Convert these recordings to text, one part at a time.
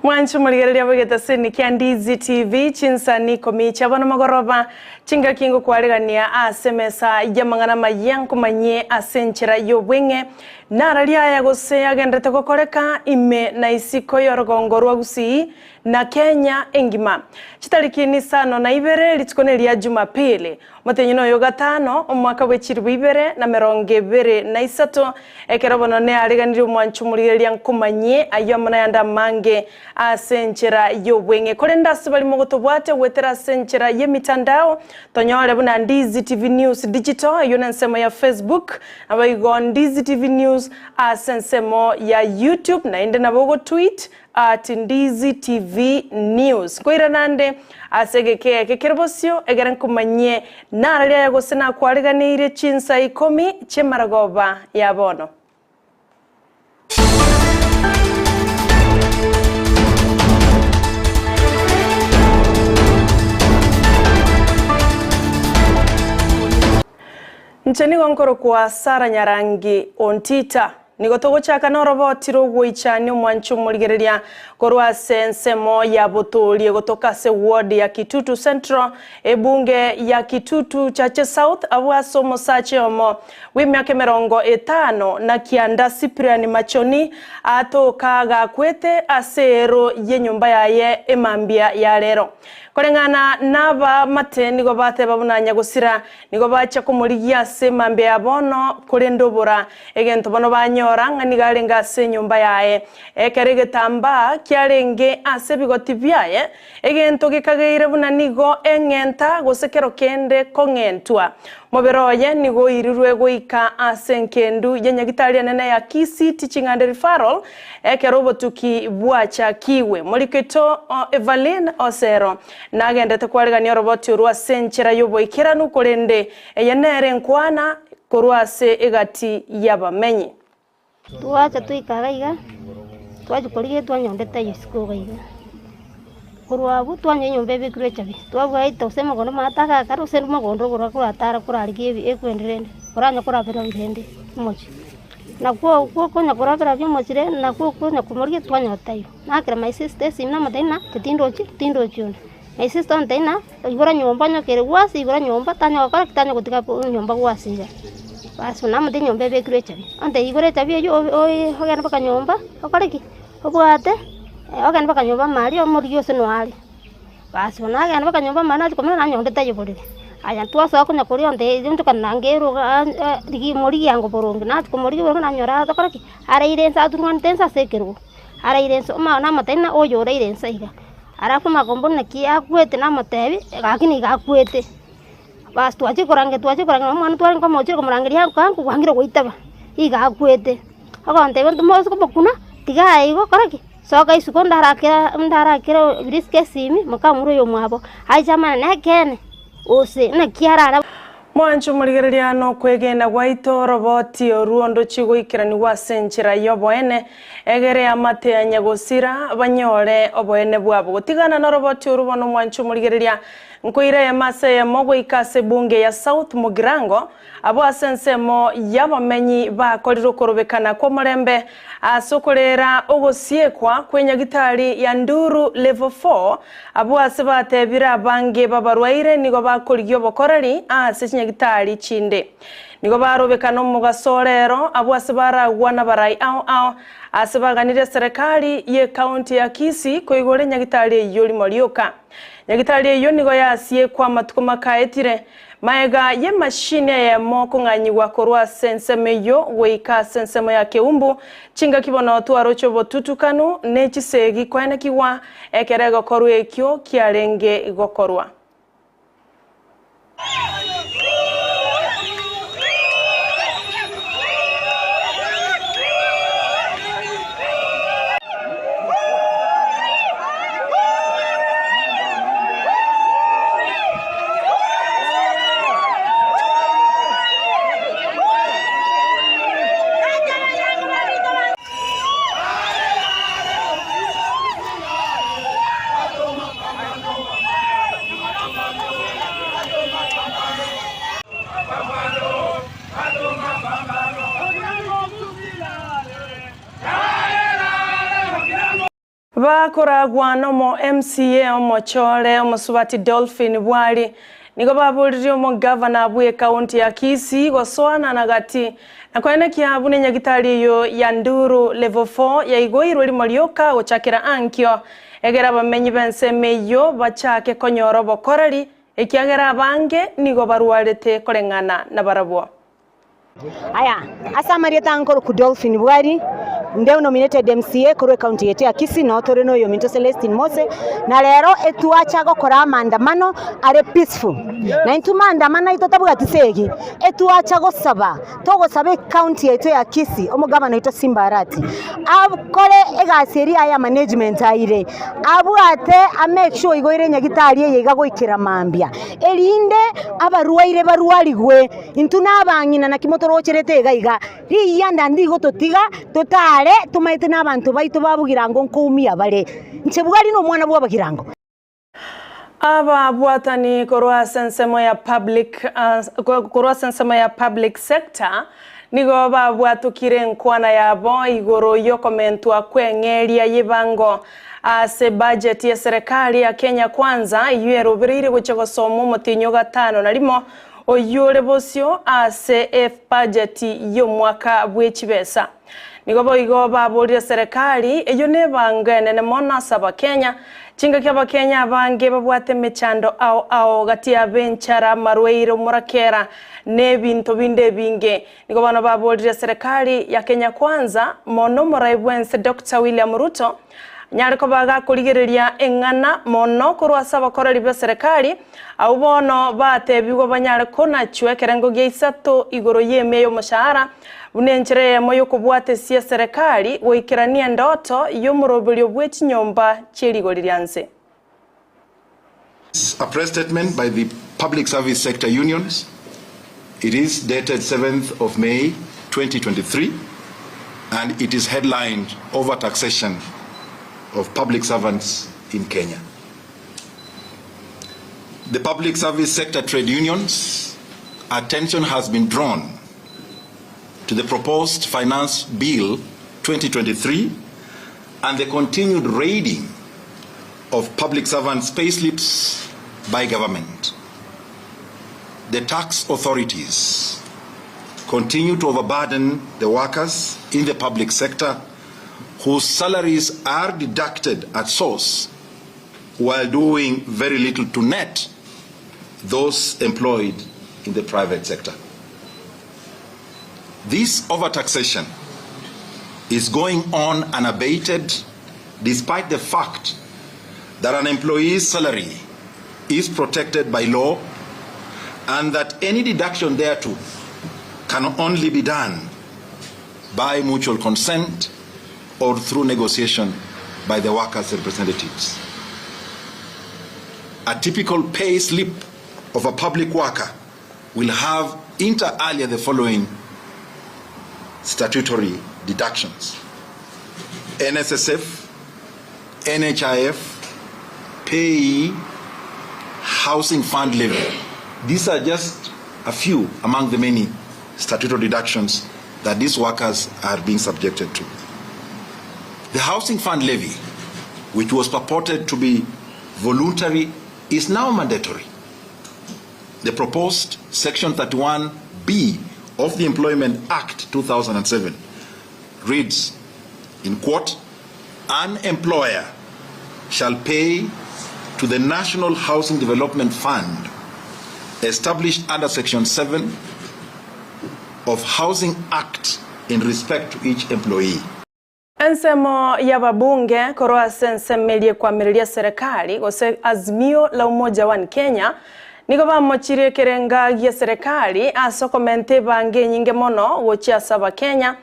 Mwanchu muligereria bwegeta sini kia Ndizi TV Chinsa ni Ikomi chabona magoroba CHINGAKI ngo kwaregania asemesa yamangana mayanku manye asenchera yobwenge naralia ya Gusii agendete gukoreka ime na isiko yorogongo rwa Gusii na Kenya engima chitariki ni sano na ibere litikonelia Jumapili mutenyino yo gatano omwaka wechirwa ibere na meronge bere na isato ekerobono ne ariganiri mwanchu muligereria nkumanye ayamana yanda mange asenchera yobwenge kolenda sibali mogotobwate wetera asenchera yemitandao tonyole buna Ndizi TV News Digital yona nsemo ya Facebook abayigo Ndizi TV News asensemo ya YouTube na ende nabogo tweet at Ndizi TV News koira nande asegeke kekerbosio egeren kumanye naralia ya Gusii kwariganire Chinsa Ikomi chemaragoba ya bono. Ncheni gonkoro kwa Sara Nyarangi Ontita nigo togochaka no robotiro gwichani mwanchu muligereria korwa sensemo ya botolie gotoka se ward ya Kitutu Central ebunge ya Kitutu Chache South abwaso mosache omo wimyake merongo 5 na kianda Cyprian Machoni atokaga kwete asero ye nyumba yaye emambia ya lero korengana naba mate nigo bate babunanya Gusii nigo bacha kumurigia se mambia ya bono kurendobora egento bono banyora ngani galenga se nyumba yaye ekerege tamba kyarenge ase bigoti byaye egento gikageire buna nigo engenta gosekero kende kongentwa moberoye nigo irirwe goika asenkendu yenyagitalia nene ya Kisii teaching and referral ekerobotuki bwacha kiwe moliketo Evelyn Osero nagendete kwaregania roboti urwa senchera yoboikiranu kolende eyenere nkwana korwase egati yabamenye tuacha tuikagaiga twaje korige twanyondete yisiko gaiga kurwabu twanye nyombe bikure chabi twabwaita usema gono mataka karo seru magondo kurakura tara kurarigie ekwenderende kuranya kurabira birende mochi na kwa konya kurabira bimochire na kwa konya kumurige twanyotayo nakira my sister simna matena tindochi my sister ntena igora nyomba nyokere wasi igora nyomba tanya wakara kitanya kutika nyomba wasi basi namude nyombe bikure chabi ante igore chabi yo hogana baka nyomba okoreki obwate ogana baka nyomba mali omuriyo senwali basi onagana baka nyomba mana komena na nyondeta yoborire aya twaso kunya kuri onde ndo kanangero ligi mori yango boronge na komori boronge na nyora okoreki ara irensa aturwan tensa sekero ara irensa oma na matena oyo ra irensa iga arafu magombo na kia kwete na matebi gakini gakwete basi twache korange mwana twari ko mochire komurangiria kangu kwangiro goitaba iga kwete agonte bento moso kubokuna tiga igo koraki soka isuko ndarakira riske simi makamuro yo mwabo aijamana nekene ose na kiarara mwanchu muligereria no kwegenda gwaito roboti oruondo chigoikirani wasenchera yoboene egere amate ya Gusii banyore oboene bwabo gutigana na roboti orubono mwanchu muligereria nkoire ya mase ya mogo ikase bunge ya South Mugirango abo asensemo yabamenyi bakoriro korobekana kwa murembe asokorera ogosiekwa kwenya gitari ya nduru level 4 abo asebatebira bange babarwaire nigo bakorigyo bokorari ase gitari chinde nigo barobekana mu gasorero abo asebaragwa na barai ao asebaganire serikali ye county ya Kisii koigore nyagitari yori morioka nyagitari yo nigo yasie kwa matuko makaetire maega ye machine ya moko nganyigwa korwa sensemeyo weika sensemo ya keumbu CHINGAKI bono twarocho botutukanu nechisegi kwene kiwa ekerego korwa ekyo kiarenge gokorwa Bakoragwa nomo MCA omochore omusubati Dolphin bwali nigo babulire omo governor bwe county ya Kisii goswana nagati nakwene kiabu ne nyagitari yo ya Nduru level 4 ya igoirwe limolioka gochakira ankyo egera bamenyi bensemeyo bachake konyoro bokorari ekiagera bange nigo barwarete korengana na barabwo. Aya, asa Marieta Ankoro ku Dolphin bwari ndeu nominated MCA kurwe county yetu ya Kisii na otore no yo Minto Celestine Mose na lero etuacha gokora maandamano are peaceful na intu maandamano itotabuga tisegi etuacha gosaba togosabe county yetu ya Kisii omugabana ito Simbarati akore egaseri aya management aire abuate a make sure igoire nyagitari yega goikira mambia elinde abaruwaire baruwarigwe intu nabangina na kimotoro cherete gaiga riyanda ndigo totiga totale tumaite n'abantu baitu babugirango nkumia bare nchebugari no mwana bwa bagirango aba bwatani korwa sensemo ya public sector nigo babwatukire nkwana yabo igoro yo komentwa kwengeria EBANGO ase budget ya serikali ya Kenya Kwanza yuerubirire guchogosomo mutinyo gatano na limo oyure bosyo ase F budget yo mwaka bwechibesa nigo boigo baburire serikali eyo nebango enene mona saba Kenya CHINGAKI ABAKENYA abange babwate mechando ao gati ya benchara marweiro murakera nebinto binde binge nigo bano baburire serikali ya Kenya Kwanza mono moraibwense Dr. William Ruto nyariko baga kurigereria engana mono kurwasa bakorari be serikali abo bono batebigwa banyariko na chwekerengo gye isato igoro yemeyo mushahara bunenjere moyo kubwate sia serikali woikirania ndoto yo murobelyo bwechi nyomba chirigolirianze. A press statement by the Public Service Sector Unions. It is dated 7th of May 2023 and it is headlined over taxation of public servants in Kenya. The public service sector trade unions' attention has been drawn to the proposed finance bill 2023 and the continued raiding of public servants' payslips by government. The tax authorities continue to overburden the workers in the public sector whose salaries are deducted at source while doing very little to net those employed in the private sector. This overtaxation is going on unabated despite the fact that an employee's salary is protected by law and that any deduction thereto can only be done by mutual consent or through negotiation by the workers' representatives. A typical pay slip of a public worker will have inter alia the following statutory deductions: NSSF, NHIF, PAYE, Housing Fund Levy. These are just a few among the many statutory deductions that these workers are being subjected to. The Housing Fund Levy, which was purported to be voluntary, is now mandatory. The proposed Section 31B of the Employment Act 2007 reads, in quote, "An employer shall pay to the National Housing Development Fund established under Section 7 of Housing Act in respect to each employee." Ensemo ya babunge koroa sensemelie kwa mirilia serikali gose azimio la umoja wa Kenya nigo bamochire kerenga ya serikali aso komente bange nyinge mono wochia saba Kenya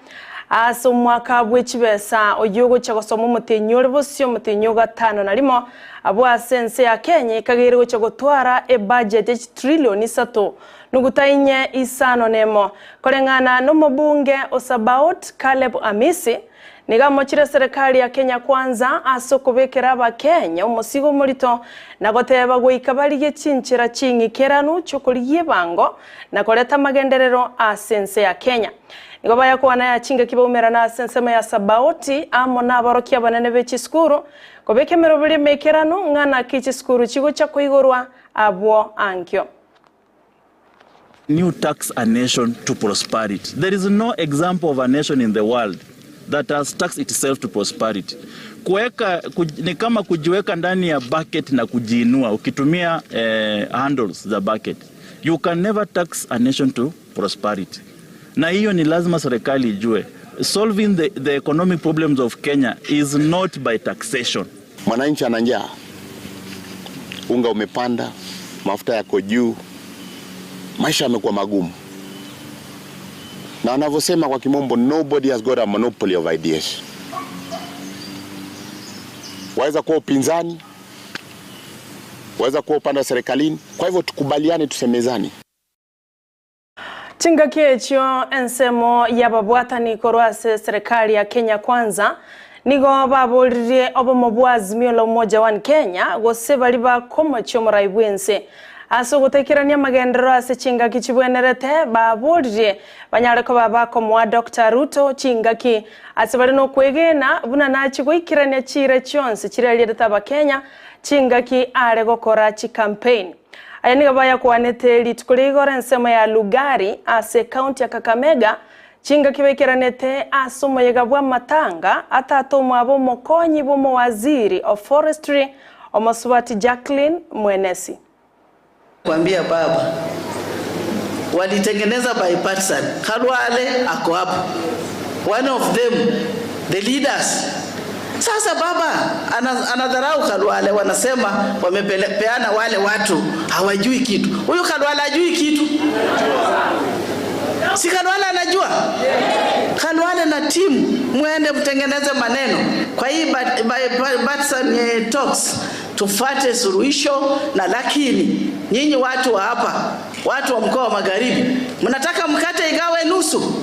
aso mwaka bwechibesa oyogo chagosomo mutenyore bosyo mutenyo gatano na limo abwa sense ya Kenya kagire gochagotwara e budget ya trilioni 3 nugutainye isano nemo korengana no mubunge Osabaut Caleb Amisi nigamochire serikali ya Kenya Kwanza ase kubekera abakenya umusigo murito na goteba goika barige chinchira ching'ikeranu chokorigie EBANGO na koleta magenderero asense ya Kenya. Nigo baya kwana ya CHINGAKI baumera na asense ya Sabauti amo na barokia banene bechiskuru kobekemero biri mekeranu ngana kichiskuru chigo cha kuigorwa abwo ankyo. New tax a nation to prosperity. There is no example of a nation in the world that has taxed itself to prosperity. Ni kama kujiweka ndani ya bucket na kujiinua ukitumia handles za bucket. You can never tax a nation to prosperity. Na hiyo ni lazima serikali ijue. Solving the economic problems of Kenya is not by taxation. Mwananchi ana njaa. Unga umepanda, mafuta yako juu. Maisha yamekuwa magumu. Na wanavyosema kwa kimombo, nobody has got a monopoly of ideas. Waweza kuwa upinzani, waweza kuwa upande wa serikalini. Kwa hivyo tukubaliane, tusemezane. CHINGAKI echo ensemo yababwatani korwase serikali ya Kenya Kwanza nigo babolire obomobwazimio la umoja wa Kenya gose bali bakomocho muraibwense aso gutekerania magendero ase CHINGAKI chibwenerete babolire banyareko babakomwa Dr. Ruto CHINGAKI ase bali no kwegena buna nachi goikirania chire chonse chirelireta abakenya CHINGAKI are gokora chi campaign. Aya niga baya kwanete litukuligora nsema ya Lugari ase county ya Kakamega CHINGAKI bekeranete asomo yegabwa matanga atatomwa abo mokonyi bomo waziri of forestry Omasubati Jacqueline Mwenesi. Kuambia baba walitengeneza bipartisan Khalwale ako hapo, one of them the leaders. Sasa baba anadharau Khalwale, wanasema wamepeana wale watu hawajui kitu. Huyu Khalwale hajui kitu. Si Khalwale anajua? Khalwale na timu muende mtengeneze maneno. Kwa hii bipartisan talks tufate suluhisho, na lakini nyinyi watu wa hapa, watu wa mkoa wa Magharibi, mnataka mkate igawe nusu.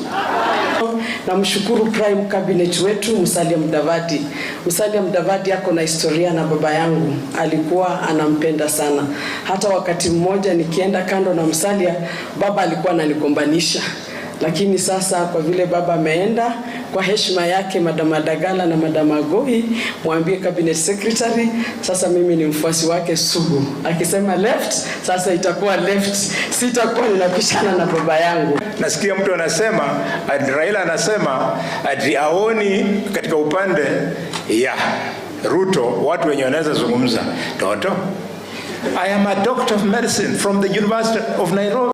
Namshukuru Prime Cabinet wetu Musalia Mudavadi. Musalia Mudavadi yako na historia na baba yangu. Alikuwa anampenda sana. Hata wakati mmoja nikienda kando na Musalia, baba alikuwa ananigombanisha. Lakini sasa kwa vile baba ameenda, kwa heshima yake Madam Dagala na Madam Agoi, mwambie Cabinet Secretary, sasa mimi ni mfuasi wake sugu. Akisema left, sasa itakuwa left. Sitakuwa ninapishana na baba yangu. Nasikia mtu anasema, Raila anasema, aoni katika upande ya Ruto watu wenye wanaweza zungumza. Toto, I am a doctor of medicine from the University of Nairobi.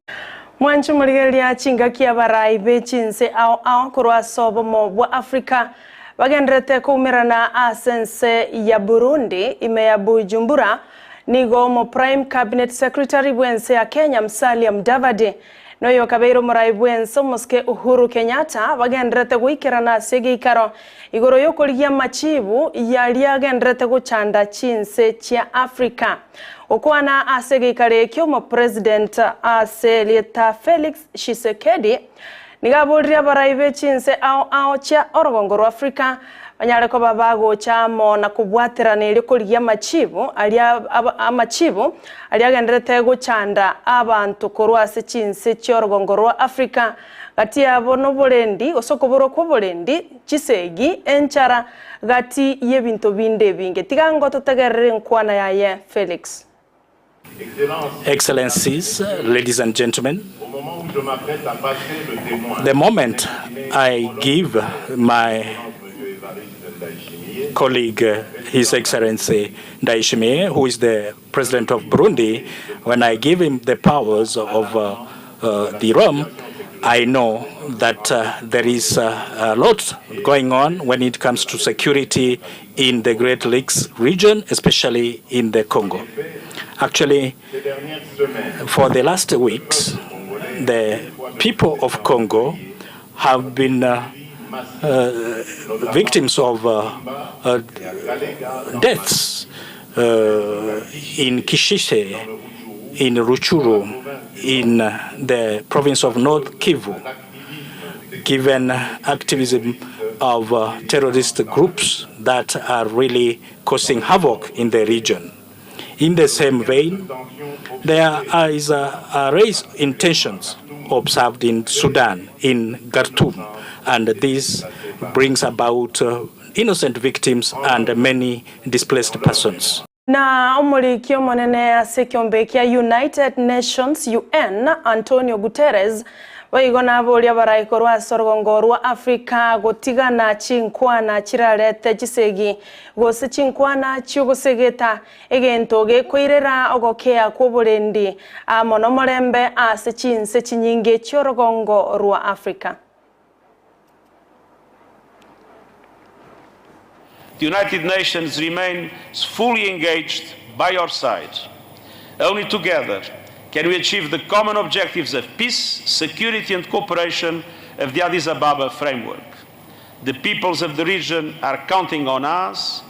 Mwanchu murigeria CHINGAKI abarai bechinse ao kurwa sobo mobwa Afrika bagendrete kumirana asense ya Burundi ime ya Bujumbura nigo mo Prime Cabinet Secretary bwense ya Kenya Musalia Mudavadi noyo kabeiro murai bwense moske Uhuru Kenyatta bagendrete guikirana segikaro igoro yokoligia machibu yali agendrete guchanda chinse chia Afrika. Okwana asegikare kyomo President Leta Felix Tshisekedi nigabolria baraibe chinse ao cha orogongoro Afrika banyareko babago chamo na kubwaterana ile koligia machibu aliagendrete guchanda abantu korwase chinse chorogongoro Afrika gati abo no bolendi osokoboro ko bolendi chisegi enchara gati yebinto binde binge tigango totegerere nkwana yaye Felix. Excellencies, ladies and gentlemen, the moment I give my colleague, His Excellency Ndayishimiye, who is the President of Burundi, when I give him the powers of the realm, I know that there is a lot going on when it comes to security in the Great Lakes region, especially in the Congo. Actually, for the last weeks, the people of Congo have been victims of deaths in Kisii, in Ruchuru, in the province of North Kivu, given activism of terrorist groups that are really causing havoc in the region. In the same vein, there is a raise in tensions observed in Sudan, in Khartoum, and this brings about innocent victims and many displaced persons. Na omurikio monene ase kiombe kia United Nations UN Antonio Guterres waigona boria baraikorwa asorgongo rwa Afrika gotigana chinkwana chirarete chisegi gose chinkwana chiogosegeta egento gekoirera ogokea kwoburendi amono morembe ase chinse chinyinge chiorogongo rwa Afrika. The United Nations remains fully engaged by your side. Only together can we achieve the common objectives of peace, security and cooperation of the Addis Ababa framework. The peoples of the region are counting on us.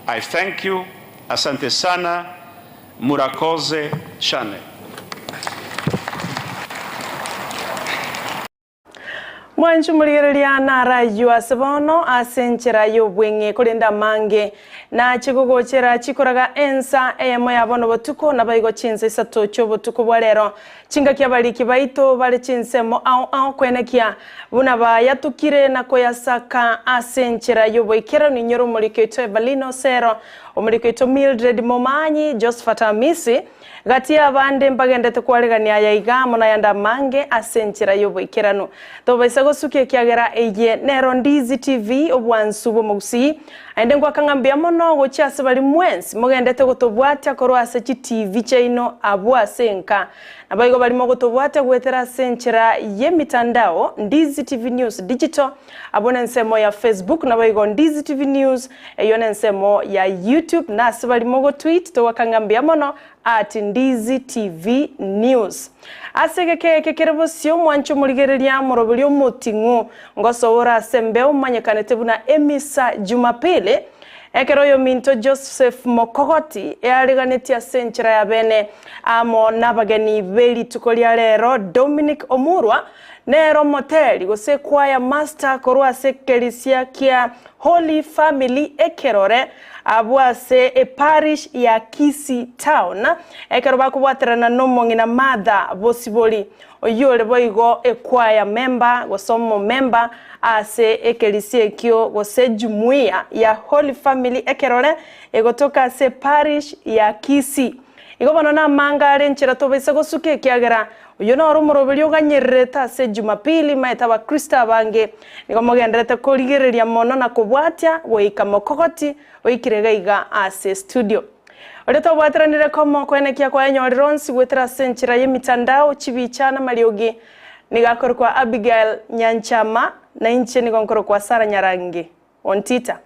I thank you. Asante sana. Murakoze Shane. Mwanchu muligereria nara yua sebono asenchera yobwenge kulinda mange na chikugochera chikoraga ensa eyemo yabono botuko na baigo chinse isato chobotuko bwarero chingaki abaliki baito bale chinsemo au kwenekia buna ba yatukire na koyasaka asenchera yobwekera ni nyoro muliketo Evalino Sero omuliketo Mildred Momanyi Josephat Amisi gati abande mbagendete kwaregania yaiga mona yanda mange asenchera yobwekerano to baisago suke kiagera eye nero Ndizi TV obwansubo mugusi ende ngwa kangambia mono gochase bali mwensi mugendete gotobwata korwa ase TV chaino abwa senka nabaigo bali mogotobwata gwetera senchera ye mitandao Ndizi TV News Digital abone nsemo ya Facebook nabaigo Ndizi TV News eyone nsemo ya YouTube na asibali mogo tweet to wakangambia mono at Ndizi TV News. Asegeke kekerebosio mwancho muligereria morobelio motingu ngosowora sembe umanyekanete buna emisa Jumapili ekeroyo minto Joseph Mokogoti ealiganetia senchera ya bene amo nabageni beli tukolia lero Dominic Omurwa nero moteli gose kwaya master korwa sekelisia kia Holy Family ekerore abwase e parish ya Kisii town ekeroba kubwaterana nomongi na mother bosiboli oyole boigo ekwaya member gosomo member ase ekelisie kio gose jumuiya ya Holy Family ekerore egotoka se parish ya Kisii igobana na mangare nchira tobese gosuke kiagera uyo no rumurobelio ganyereta se Jumapili maeta ba Krista bange nigomogenderete koligereria mono na kubwatia goika Mokogoti oikirega ase studio oleto bwatranire komo kwenekia kwa enyoronsi gwetera senchira ye mitandao chibichana maliogi nigakorwa Abigail Nyanchama na inche nigonkoro kwa Sara Nyarangi Ontita.